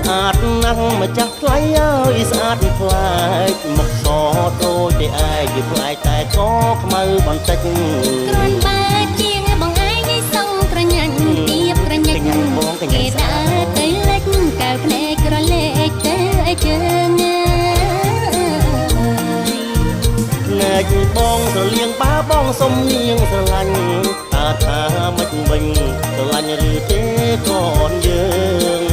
ស្អាតណាស់ម្ចាស់ថ្លៃអើយស្អាតខ្លាចមកសដូចតែឯងវាខ្លាចតែកខ្មៅបន្តិចគ្រាន់បើជាងបងឯងនេះសងក្រញាញ់ទៀបក្រញាញ់គេដើរទៅលិចកៅភ្នែកក្រឡេកទៅជើងណែកបងស្រលៀងបាបងសុំនាងស្រឡាញ់តើថាមិនវិញស្រឡាញ់ឬទេកូនយើង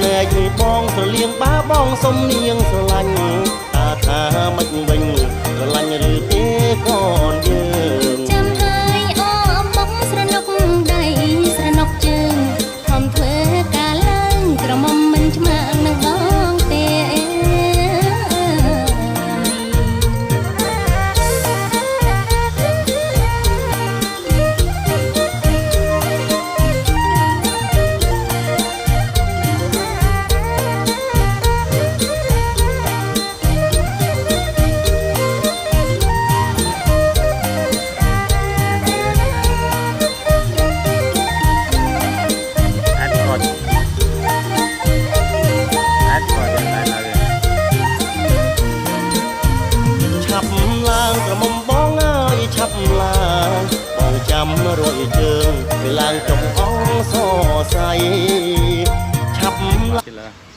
ណែកបងស្រលៀងបាបងសុំនាងស្រឡាញ់តើថាមិនវិញស្រឡាញ់ឬទេកូនយើងចាំហើយអមបងស្រណុកដៃស្រណុកជើងខំធ្វើការឡើងក្រមុំមិនឆ្មាក់នឹងបងទេក្រមុំបងអើយឆាប់ឡើងបងចាំរួយជើងពេលឡើងចុងអងសរសៃឆាប់ឡើង